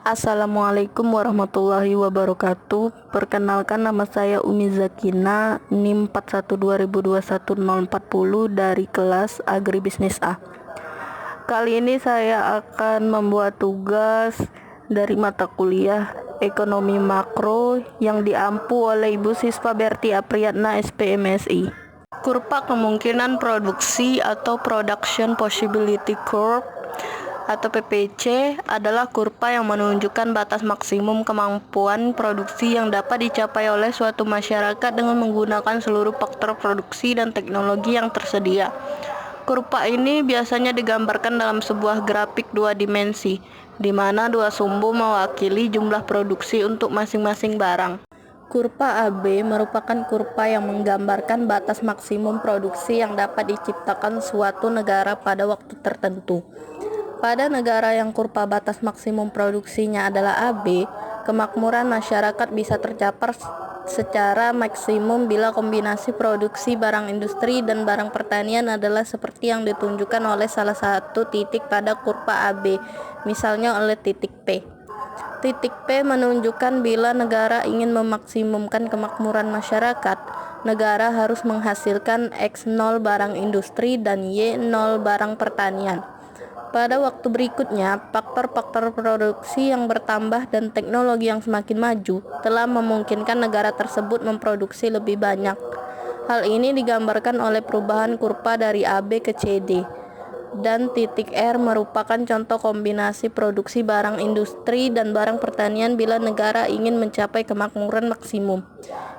Assalamualaikum warahmatullahi wabarakatuh. Perkenalkan, nama saya Umi Zakina, NIM 412021-040 dari kelas Agribisnis A. Kali ini saya akan membuat tugas dari mata kuliah Ekonomi Makro yang diampu oleh Ibu Siswa Berti Apriyatna SPMSI. Kurva kemungkinan produksi atau Production Possibility Curve atau PPC adalah kurva yang menunjukkan batas maksimum kemampuan produksi yang dapat dicapai oleh suatu masyarakat dengan menggunakan seluruh faktor produksi dan teknologi yang tersedia. Kurva ini biasanya digambarkan dalam sebuah grafik dua dimensi, di mana dua sumbu mewakili jumlah produksi untuk masing-masing barang. Kurva AB merupakan kurva yang menggambarkan batas maksimum produksi yang dapat diciptakan suatu negara pada waktu tertentu. Pada negara yang kurva batas maksimum produksinya adalah AB, kemakmuran masyarakat bisa tercapai secara maksimum bila kombinasi produksi barang industri dan barang pertanian adalah seperti yang ditunjukkan oleh salah satu titik pada kurva AB, misalnya oleh titik P. Titik P menunjukkan bila negara ingin memaksimumkan kemakmuran masyarakat, negara harus menghasilkan X0 barang industri dan Y0 barang pertanian. Pada waktu berikutnya, faktor-faktor produksi yang bertambah dan teknologi yang semakin maju telah memungkinkan negara tersebut memproduksi lebih banyak. Hal ini digambarkan oleh perubahan kurva dari AB ke CD. Dan titik R merupakan contoh kombinasi produksi barang industri dan barang pertanian bila negara ingin mencapai kemakmuran maksimum.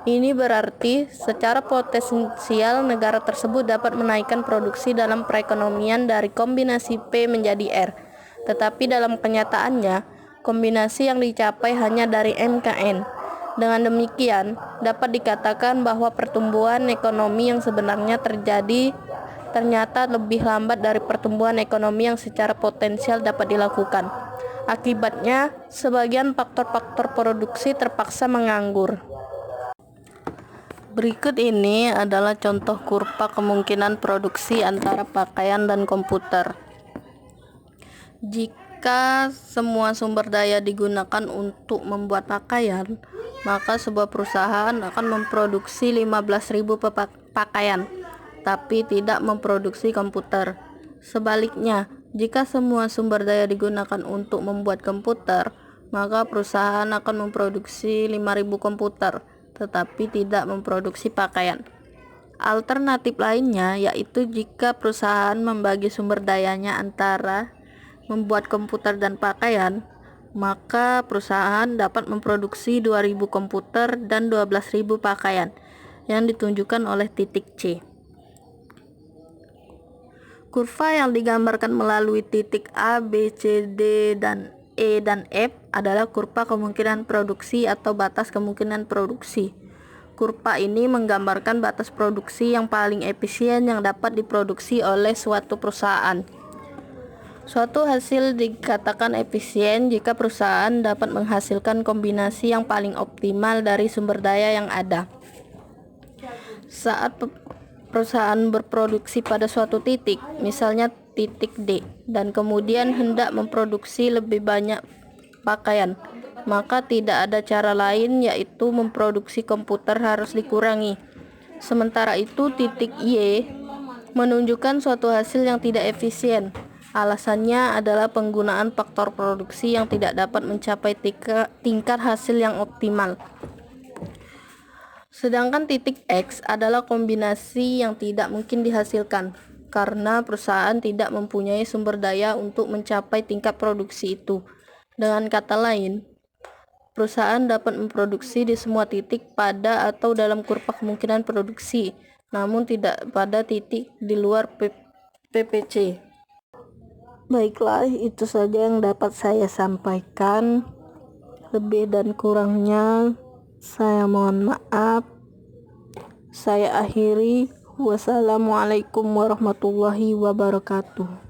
Ini berarti secara potensial negara tersebut dapat menaikkan produksi dalam perekonomian dari kombinasi P menjadi R. Tetapi dalam kenyataannya, kombinasi yang dicapai hanya dari M ke N. Dengan demikian, dapat dikatakan bahwa pertumbuhan ekonomi yang sebenarnya ternyata lebih lambat dari pertumbuhan ekonomi yang secara potensial dapat dilakukan. Akibatnya, sebagian faktor-faktor produksi terpaksa menganggur. Berikut ini adalah contoh kurva kemungkinan produksi antara pakaian dan komputer. Jika semua sumber daya digunakan untuk membuat pakaian, maka sebuah perusahaan akan memproduksi 15.000 pakaian, tapi tidak memproduksi komputer. Sebaliknya, jika semua sumber daya digunakan untuk membuat komputer, maka perusahaan akan memproduksi 5.000 komputer, tetapi tidak memproduksi pakaian. Alternatif lainnya yaitu jika perusahaan membagi sumber dayanya antara membuat komputer dan pakaian, maka perusahaan dapat memproduksi 2.000 komputer dan 12.000 pakaian yang ditunjukkan oleh titik C. Kurva yang digambarkan melalui titik A, B, C, D, dan E dan F adalah kurva kemungkinan produksi atau batas kemungkinan produksi. Kurva ini menggambarkan batas produksi yang paling efisien yang dapat diproduksi oleh suatu perusahaan. Suatu hasil dikatakan efisien jika perusahaan dapat menghasilkan kombinasi yang paling optimal dari sumber daya yang ada. Saat perusahaan berproduksi pada suatu titik, misalnya titik D, dan kemudian hendak memproduksi lebih banyak pakaian, maka tidak ada cara lain yaitu memproduksi komputer harus dikurangi. Sementara itu titik Y menunjukkan suatu hasil yang tidak efisien. Alasannya adalah penggunaan faktor produksi yang tidak dapat mencapai tingkat hasil yang optimal. Sedangkan titik X adalah kombinasi yang tidak mungkin dihasilkan karena perusahaan tidak mempunyai sumber daya untuk mencapai tingkat produksi itu. Dengan kata lain, perusahaan dapat memproduksi di semua titik pada atau dalam kurva kemungkinan produksi, namun tidak pada titik di luar PPC. Baiklah, itu saja yang dapat saya sampaikan. Lebih dan kurangnya saya mohon maaf. Saya akhiri. Wassalamualaikum warahmatullahi wabarakatuh.